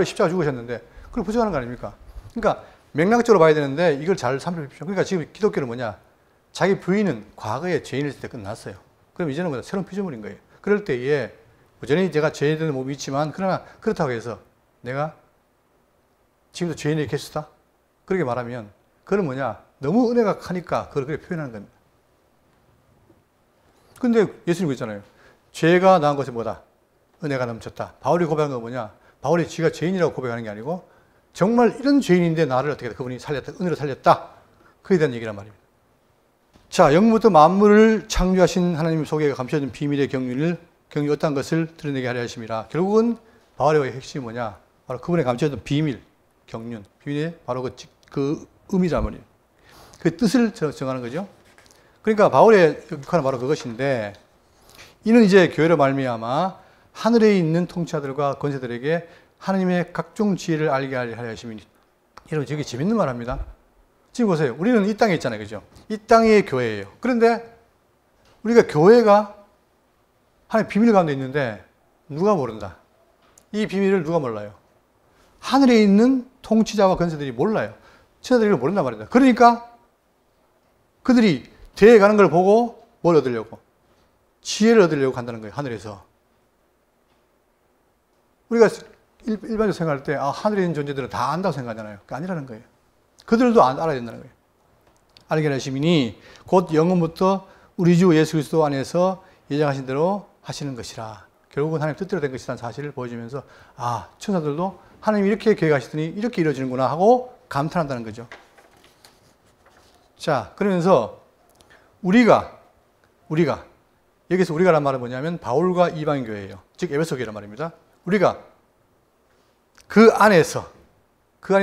십자가 죽으셨는데 그걸 부정하는 거 아닙니까? 그러니까 맥락적으로 봐야 되는데 이걸 잘 살펴보십시오. 그러니까 지금 기독교는 뭐냐? 자기 부인은 과거에 죄인일 때 끝났어요. 그럼 이제는 뭐냐? 새로운 피조물인 거예요. 그럴 때에 여전히 제가 죄인된 몸이 있지만 그러나 그렇다고 해서 내가 지금도 죄인의 개수다? 그렇게 말하면 그건 뭐냐? 너무 은혜가 크니까 그걸 그렇게 표현하는 겁니다. 근데 예수님 그랬잖아요. 죄가 나은 것이 뭐다? 은혜가 넘쳤다. 바울이 고백한 건 뭐냐? 바울이 지가 죄인이라고 고백하는 게 아니고 정말 이런 죄인인데 나를 어떻게 그분이 살렸다. 은혜로 살렸다. 그에 대한 얘기란 말입니다. 자, 영부터 만물을 창조하신 하나님 속에 감춰진 비밀의 경륜 어떤 것을 드러내게 하려 하심이라. 결국은 바울의 핵심이 뭐냐? 바로 그분의 감춰진 비밀, 경륜. 비밀의 바로 그 의미란 말이에요. 그 뜻을 정하는 거죠. 그러니까 바울의 역할은 바로 그것인데 이는 이제 교회로 말미암아 하늘에 있는 통치자들과 권세들에게 하나님의 각종 지혜를 알게 하려 하심이니. 여러분, 저게 재밌는 말 합니다. 지금 보세요. 우리는 이 땅에 있잖아요. 그죠? 이 땅이 교회예요. 그런데 우리가 교회가 하나님의 비밀 가운데 있는데 누가 모른다. 이 비밀을 누가 몰라요? 하늘에 있는 통치자와 권세들이 몰라요. 천사들이 이걸 모른단 말이다. 그러니까 그들이 대에 가는 걸 보고 뭘 얻으려고? 지혜를 얻으려고 간다는 거예요. 하늘에서. 우리가 일반적으로 생각할 때 하늘에 있는 존재들은 다 안다고 생각하잖아요. 그게 아니라는 거예요. 그들도 알아야 된다는 거예요. 알게 하심이니 곧 영원부터 우리 주 예수 그리스도 안에서 예정하신 대로 하시는 것이라. 결국은 하나님 뜻대로 된 것이라는 사실을 보여주면서 천사들도 하나님이 이렇게 계획하시더니 이렇게 이루어지는구나 하고 감탄한다는 거죠. 자, 그러면서 우리가 여기서 우리가란 말은 뭐냐면 바울과 이방인 교회예요. 즉 에베소 교회란 말입니다. 우리가 그 안에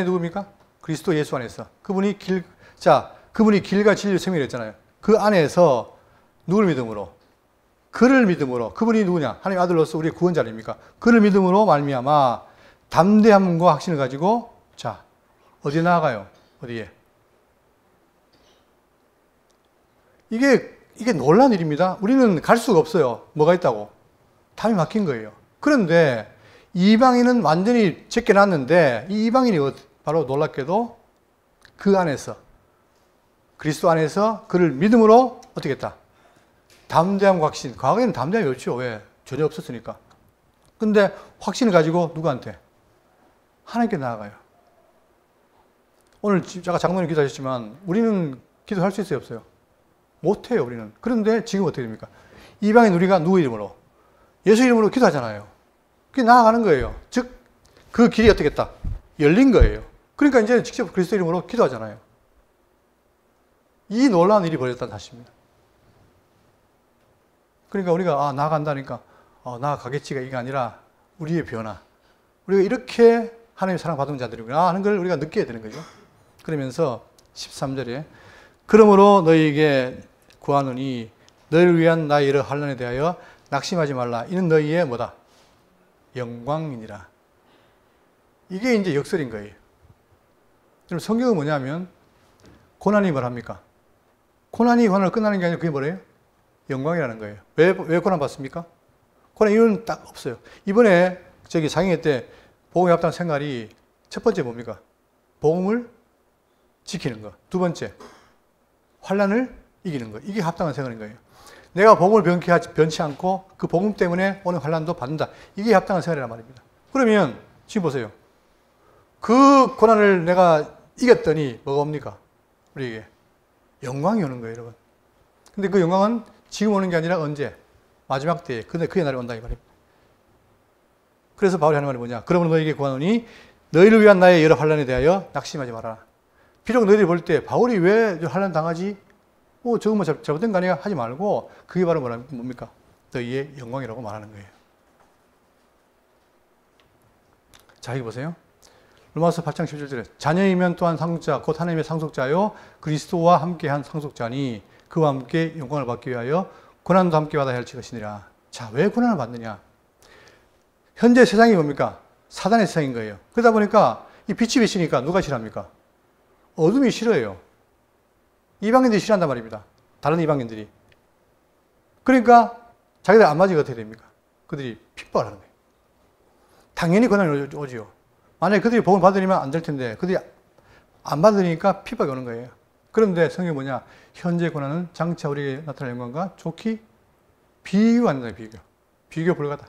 누굽니까? 그리스도 예수 안에서 그분이 길과 진리 생명이랬잖아요. 그 안에서 누구를 믿음으로? 그를 믿음으로. 그분이 누구냐? 하나님 아들로서 우리의 구원자 아닙니까? 그를 믿음으로 말미암아 담대함과 확신을 가지고 어디에 나아가요? 어디에? 이게 놀라운 일입니다. 우리는 갈 수가 없어요. 뭐가 있다고? 담이 막힌 거예요. 그런데 이방인은 완전히 제껴놨는데 이 이방인이 바로 놀랍게도 그 안에서 그리스도 안에서 그를 믿음으로 어떻게 했다? 담대함과 확신. 과거에는 담대함이 없죠. 왜? 전혀 없었으니까. 근데 확신을 가지고 누구한테? 하나님께 나아가요. 오늘 아까 장로님 기도하셨지만 우리는 기도할 수 있어요? 없어요? 못해요, 우리는. 그런데 지금 어떻게 됩니까? 이방인 우리가 누구 이름으로? 예수 이름으로 기도하잖아요. 그게 나아가는 거예요. 즉, 그 길이 어떻게 했다? 열린 거예요. 그러니까 이제 직접 그리스도 이름으로 기도하잖아요. 이 놀라운 일이 벌어졌다는 사실입니다. 그러니까 우리가 나아간다니까 나아가겠지가 이게 아니라 우리의 변화. 우리가 이렇게 하나님의 사랑받은 자들이구나 하는 걸 우리가 느껴야 되는 거죠. 그러면서 13절에 그러므로 너희에게 구하노니 너희를 위한 나의 여러 환난에 대하여 낙심하지 말라. 이는 너희의 뭐다? 영광이니라. 이게 이제 역설인 거예요. 여러분 성경은 뭐냐면 고난이 뭐랍니까? 고난이 끝나는 게 아니라 그게 뭐래요? 영광이라는 거예요. 왜 고난 받습니까? 고난 이유는 딱 없어요. 이번에 상행회 때 복음에 합당한 생활이 첫 번째 뭡니까? 복음을 지키는 거. 두 번째, 환난을 이기는 거. 이게 합당한 생활인 거예요. 내가 복음을 변치 않고 그 복음 때문에 오는 환난도 받는다. 이게 합당한 생활이란 말입니다. 그러면 지금 보세요. 그 고난을 내가 이겼더니 뭐가 옵니까? 우리에게 영광이 오는 거예요, 여러분. 근데 그 영광은 지금 오는 게 아니라 언제? 마지막 때에. 근데 그의 날이 온다 이 말입니다. 그래서 바울이 하는 말이 뭐냐? 그러므로 너에게 구하노니 너희를 위한 나의 여러 환난에 대하여 낙심하지 말아라. 비록 너희들이 볼 때 바울이 왜 환난 당하지? 저거 뭐 잘못된 거 아니야? 하지 말고 그게 바로 뭡니까? 너희의 영광이라고 말하는 거예요. 자, 여기 보세요. 로마서 8장 17절에 자녀이면 또한 상속자 곧 하나님의 상속자요 그리스도와 함께한 상속자니 그와 함께 영광을 받기 위하여 고난도 함께 받아야 할 것이니라. 자, 왜 고난을 받느냐? 현재 세상이 뭡니까? 사단의 세상인 거예요. 그러다 보니까 이 빛이 비치니까 누가 싫어합니까? 어둠이 싫어요. 이방인들이 싫어한단 말입니다. 다른 이방인들이. 그러니까 자기들 안 맞으면 어떻게 됩니까? 그들이 핍박을 하는 거예요. 당연히 고난이 오지요. 만약에 그들이 복을 받으려면 안 될 텐데 그들이 안 받으니까 핍박이 오는 거예요. 그런데 성경이 뭐냐? 현재 고난은 장차 우리에게 나타날 영광과 좋게 비교 안 된다. 비교 불가다.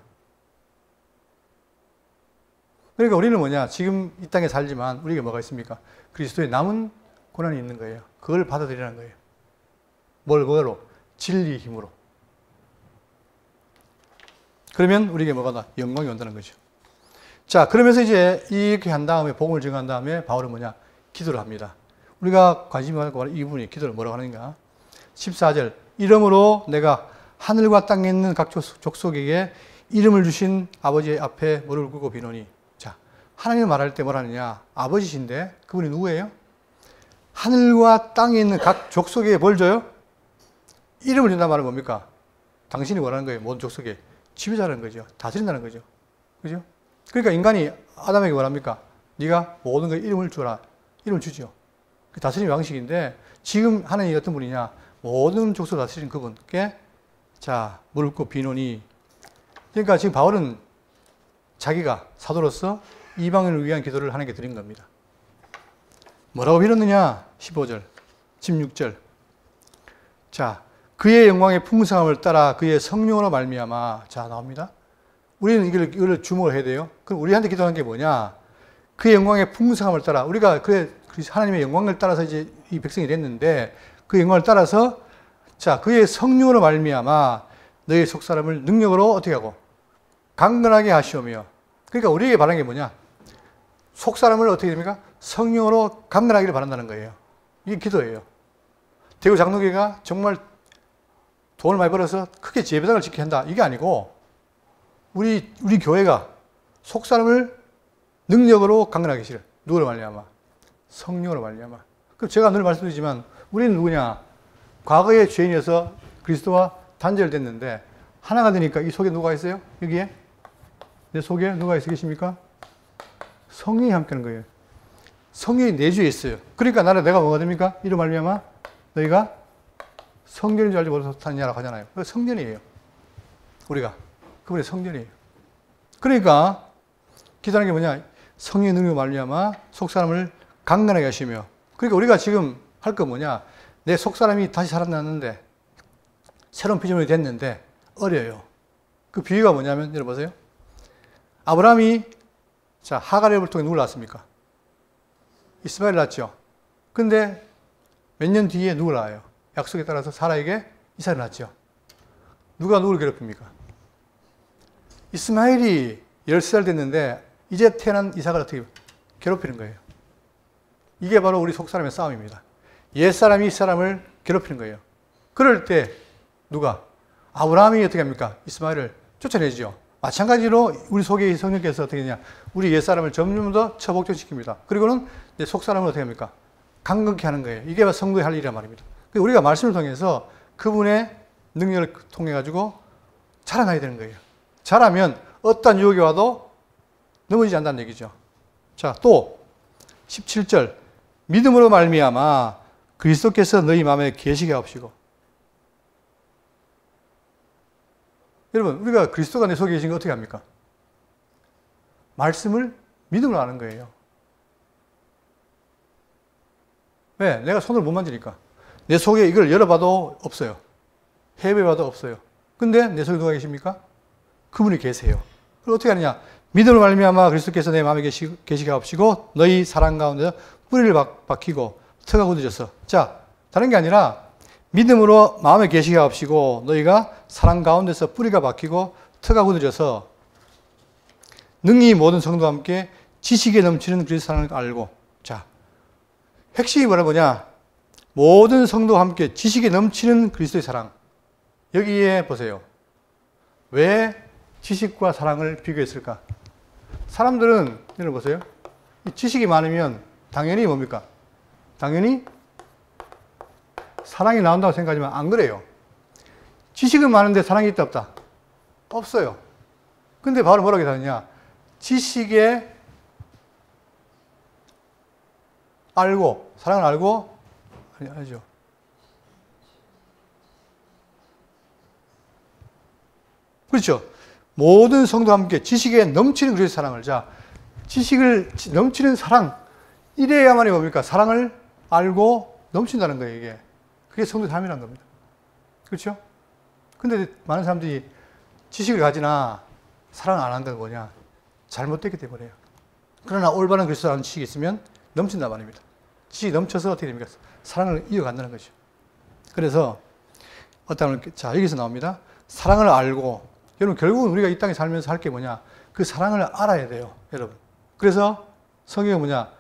그러니까 우리는 뭐냐? 지금 이 땅에 살지만 우리에게 뭐가 있습니까? 그리스도의 남은 고난이 있는 거예요. 그걸 받아들이라는 거예요. 뭐로? 진리의 힘으로. 그러면 우리에게 뭐가 나? 영광이 온다는 거죠. 자, 그러면서 이제 이렇게 한 다음에 복음을 증한 다음에 바울은 뭐냐? 기도를 합니다. 우리가 관심이 가고 이 부분이 기도를 뭐라고 하는가? 14절 이러므로 내가 하늘과 땅에 있는 각 족속에게 이름을 주신 아버지 앞에 무릎을 꿇고 비노니. 자, 하나님을 말할 때 뭐라 하느냐? 아버지신데 그분이 누구예요? 하늘과 땅에 있는 각 족속에게 뭘 줘요? 이름을 준다는 말은 뭡니까? 당신이 원하는 거예요. 모든 족속에 지배자라는 거죠. 다스린다는 거죠. 그죠? 그러니까 인간이 아담에게 뭐랍니까? 네가 모든 거에 이름을 주라. 이름을 주죠. 그 다스림의 방식인데 지금 하나님이 어떤 분이냐? 모든 족속을 다스리는 그분께 자, 무릎 꿇고 비노니. 그러니까 지금 바울은 자기가 사도로서 이방인을 위한 기도를 하나님께 드린 겁니다. 뭐라고 빌었느냐? 15절, 16절. 자, 그의 영광의 풍성함을 따라 그의 성령으로 말미암아. 자, 나옵니다. 우리는 이걸 주목을 해야 돼요. 그럼 우리한테 기도하는 게 뭐냐? 그의 영광의 풍성함을 따라 우리가 그의 하나님의 영광을 따라서 이제 이 백성이 됐는데 그 영광을 따라서 자, 그의 성령으로 말미암아 너희 속사람을 능력으로 어떻게 하고 강건하게 하시오며. 그러니까 우리에게 바라는 게 뭐냐? 속사람을 어떻게 됩니까? 성령으로 강건하기를 바란다는 거예요. 이게 기도예요. 대구 장로교회가 정말 돈을 많이 벌어서 크게 예배당을 짓게 한다. 이게 아니고 우리 교회가 속사람을 능력으로 강건하게 하시를. 누구로 말미암아? 성령으로 말미암아. 그럼 제가 늘 말씀드리지만 우리는 누구냐? 과거의 죄인이어서 그리스도와 단절됐는데 하나가 되니까 이 속에 누가 있어요? 여기에? 내 속에 누가 있어 계십니까? 성령이 함께하는 거예요. 성령이 내주에 있어요. 그러니까 내가 뭐가 됩니까? 이로 말미암아 너희가 성전인 줄 알지 못하느냐라고 하잖아요. 성전이에요. 우리가. 그분의 성전이에요. 그러니까 기도하는 게 뭐냐? 성령의 능력으로 말미암아 속사람을 강건하게 하시며. 그러니까 우리가 지금 할 거 뭐냐? 내 속사람이 다시 살아났는데 새로운 피조물이 됐는데 어려요. 그 비유가 뭐냐면 여러분 보세요. 아브라함이 자, 하갈을 통해 누굴 낳았습니까? 이스마엘 낳았죠. 근데 몇 년 뒤에 누굴 낳아요? 약속에 따라서 사라에게 이삭을 낳았죠. 누가 누구를 괴롭힙니까? 이스마엘이 10살 됐는데 이제 태어난 이삭을 어떻게 괴롭히는 거예요. 이게 바로 우리 속사람의 싸움입니다. 옛사람이 이사람을 괴롭히는 거예요. 그럴 때 누가? 아브라함이 어떻게 합니까? 이스마엘을 쫓아내죠. 마찬가지로 우리 속에 성령께서 어떻게 하냐? 우리 옛사람을 점점 더 처복종시킵니다. 그리고는 내 속사람을 어떻게 합니까? 강건케 하는 거예요. 이게 성도의 할 일이란 말입니다. 우리가 말씀을 통해서 그분의 능력을 통해 가지고 자라나야 되는 거예요. 자라면 어떠한 유혹이 와도 넘어지지 않는다는 얘기죠. 자, 또 17절 믿음으로 말미암아 그리스도께서 너희 마음에 계시게 하옵시고. 여러분, 우리가 그리스도가 내 속에 계신 거 어떻게 합니까? 말씀을 믿음으로 아는 거예요. 왜? 내가 손을 못 만지니까. 내 속에 이걸 열어봐도 없어요. 해봐도 없어요. 근데 내 속에 누가 계십니까? 그분이 계세요. 그럼 어떻게 하느냐? 믿음으로 말미암아 그리스도께서 내 마음에 계시게 하옵시고 너희 사랑 가운데 뿌리를 박히고 터가 굳어져서. 자, 다른 게 아니라 믿음으로 마음의 계시가 없이고 너희가 사랑 가운데서 뿌리가 박히고 터가 굳어져서 능히 모든 성도와 함께 지식에 넘치는 그리스도 사랑을 알고. 자, 핵심이 뭐냐? 모든 성도와 함께 지식에 넘치는 그리스도의 사랑. 여기에 보세요. 왜 지식과 사랑을 비교했을까? 사람들은 여러분 보세요. 이 지식이 많으면 당연히 뭡니까? 당연히 사랑이 나온다고 생각하지만 안 그래요. 지식은 많은데 사랑이 있다 없다? 없어요. 근데 바로 뭐라고 하느냐? 지식에 알고, 사랑을 알고, 아니죠. 그렇죠. 모든 성도와 함께 지식에 넘치는 그리스도의 사랑을. 자, 지식을 넘치는 사랑. 이래야만이 뭡니까? 사랑을 알고 넘친다는 거예요, 이게. 그게 성도의 삶이라는 겁니다. 그렇죠? 근데 많은 사람들이 지식을 가지나 사랑을 안 한다는 뭐냐? 잘못됐기 때문에요. 그러나 올바른 그리스도라는 지식이 있으면 넘친단 말입니다. 지식이 넘쳐서 어떻게 됩니까? 사랑을 이어간다는 거죠. 그래서 자, 여기서 나옵니다. 사랑을 알고. 여러분, 결국은 우리가 이 땅에 살면서 할 게 뭐냐? 그 사랑을 알아야 돼요, 여러분. 그래서 성경이 뭐냐?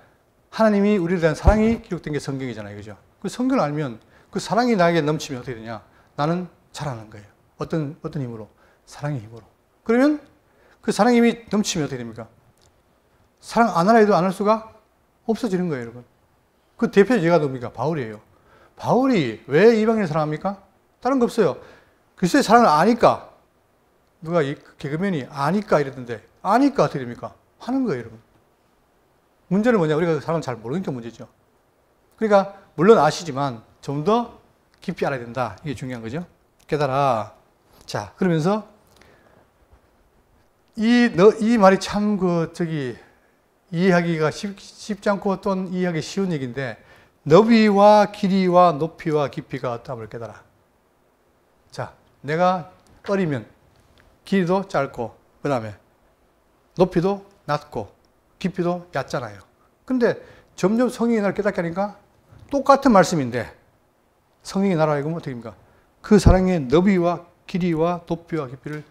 하나님이 우리에 대한 사랑이 기록된 게 성경이잖아요, 그죠? 그 성경을 알면 그 사랑이 나에게 넘치면 어떻게 되냐? 나는 자라는 거예요. 어떤 힘으로? 사랑의 힘으로. 그러면 그 사랑의 힘이 넘치면 어떻게 됩니까? 사랑 안 하라 해도 안 할 수가 없어지는 거예요, 여러분. 그 대표 제가 누굽니까? 바울이에요. 바울이 왜 이방인을 사랑합니까? 다른 거 없어요. 그리스도의 사랑을 아니까. 누가 개그맨이 아니까 이랬던데, 아니까 어떻게 됩니까? 하는 거예요, 여러분. 문제는 뭐냐? 우리가 그 사랑을 잘 모르니까 문제죠. 그러니까 물론 아시지만 좀 더 깊이 알아야 된다. 이게 중요한 거죠. 깨달아. 자, 그러면서 이 말이 참 이해하기가 쉽지 않고 또는 이해하기 쉬운 얘기인데, 너비와 길이와 높이와 깊이가 어떠함을 깨달아. 자, 내가 어리면 길이도 짧고, 그 다음에 높이도 낮고, 깊이도 얕잖아요. 근데 점점 성령이 나를 깨닫게 하니까 똑같은 말씀인데, 성령이 나를 알고 어떻게 됩니까? 그 사랑의 너비와 길이와 높이와 깊이를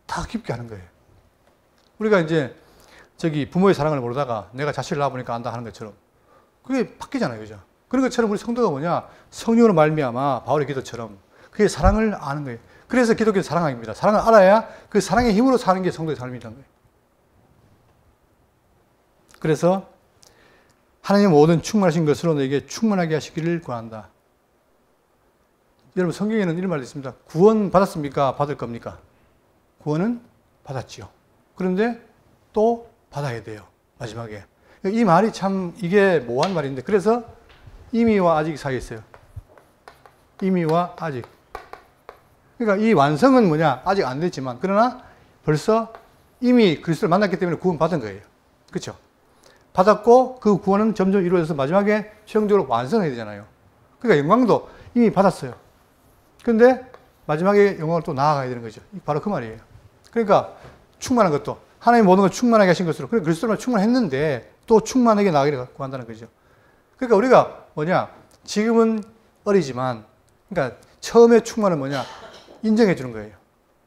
다 깊게 하는 거예요. 우리가 이제 부모의 사랑을 모르다가 내가 자식을 낳아보니까 안다 하는 것처럼 그게 바뀌잖아요, 그죠? 그런 것처럼 우리 성도가 뭐냐? 성령으로 말미암아 바울의 기도처럼 그게 사랑을 아는 거예요. 그래서 기독교는 사랑입니다. 사랑을 알아야 그 사랑의 힘으로 사는 게 성도의 삶이라는 거예요. 그래서 하나님 모든 충만하신 것으로 너에게 충만하게 하시기를 구한다. 여러분, 성경에는 이런 말이 있습니다. 구원 받았습니까? 받을 겁니까? 구원은 받았지요. 그런데 또 받아야 돼요, 마지막에. 이 말이 참 이게 모호한 말인데, 그래서 이미와 아직 사이에 있어요. 이미와 아직. 그러니까 이 완성은 뭐냐? 아직 안 됐지만, 그러나 벌써 이미 그리스도를 만났기 때문에 구원 받은 거예요. 그렇죠? 받았고 그 구원은 점점 이루어져서 마지막에 최종적으로 완성해야 되잖아요. 그러니까 영광도 이미 받았어요. 그런데 마지막에 영광을 또 나아가야 되는 거죠. 바로 그 말이에요. 그러니까 충만한 것도 하나님 모든 걸 충만하게 하신 것으로, 그래 그리스도로 충만했는데 또 충만하게 나아가기를 구한다는 거죠. 그러니까 우리가 뭐냐? 지금은 어리지만, 그러니까 처음에 충만은 뭐냐? 인정해 주는 거예요.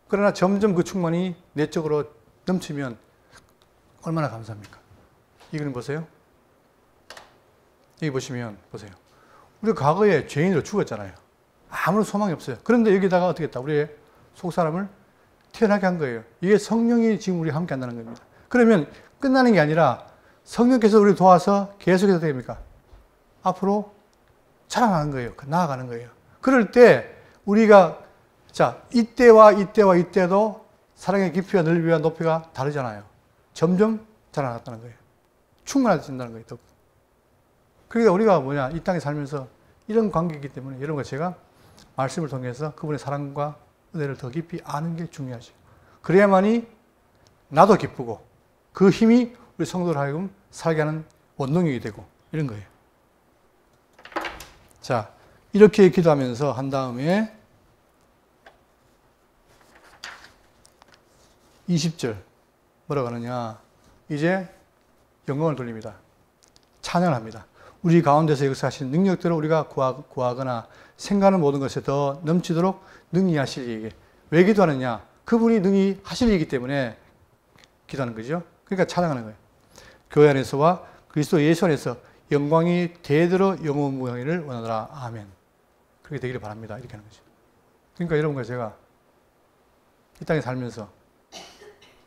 그러나 점점 그 충만이 내적으로 넘치면 얼마나 감사합니까? 이거는 보세요. 여기 보시면 보세요. 우리가 과거에 죄인으로 죽었잖아요. 아무런 소망이 없어요. 그런데 여기다가 어떻게 했다? 우리의 속사람을 태어나게 한 거예요. 이게 성령이 지금 우리와 함께 한다는 겁니다. 그러면 끝나는 게 아니라 성령께서 우리를 도와서 계속해서 어떻게 됩니까? 앞으로 자라나는 거예요. 나아가는 거예요. 그럴 때 우리가 자, 이때와 이때와 이때도 사랑의 깊이와 넓이와 높이가 다르잖아요. 점점 자라났다는 거예요. 충만해진다는 거예요. 그러니까 우리가 뭐냐, 이 땅에 살면서 이런 관계이기 때문에 여러분과 제가 말씀을 통해서 그분의 사랑과 은혜를 더 깊이 아는 게 중요하죠. 그래야만이 나도 기쁘고 그 힘이 우리 성도를 하여금 살게 하는 원동력이 되고 이런 거예요. 자, 이렇게 기도하면서 한 다음에 20절 뭐라고 하느냐, 이제 영광을 돌립니다. 찬양을 합니다. 우리 가운데서 역사하신 능력들을 우리가 구하거나 생각하는 모든 것에 더 넘치도록 능히 하실 이에게. 왜 기도하느냐? 그분이 능히 하실 일이기 때문에 기도하는 거죠. 그러니까 찬양하는 거예요. 교회 안에서와 그리스도 예수 안에서 영광이 대대로 영원무형이를 원하노라. 아멘. 그렇게 되기를 바랍니다. 이렇게 하는 거죠. 그러니까 여러분과 제가 이 땅에 살면서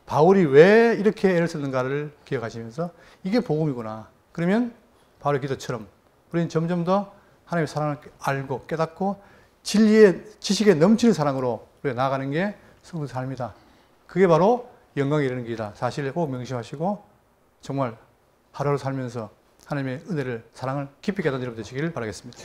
바울이 왜 이렇게 애를 썼는가를 기억하시면서 이게 복음이구나. 그러면 바울의 기도처럼 우리는 점점 더 하나님의 사랑을 알고 깨닫고 진리의 지식에 넘치는 사랑으로 우리가 나아가는 게 성도의 삶이다. 그게 바로 영광에 이르는 길이다. 사실을 꼭 명심하시고 정말 하루하루 살면서 하나님의 은혜를 사랑을 깊이 깨닫는 여러분 되시기를 바라겠습니다.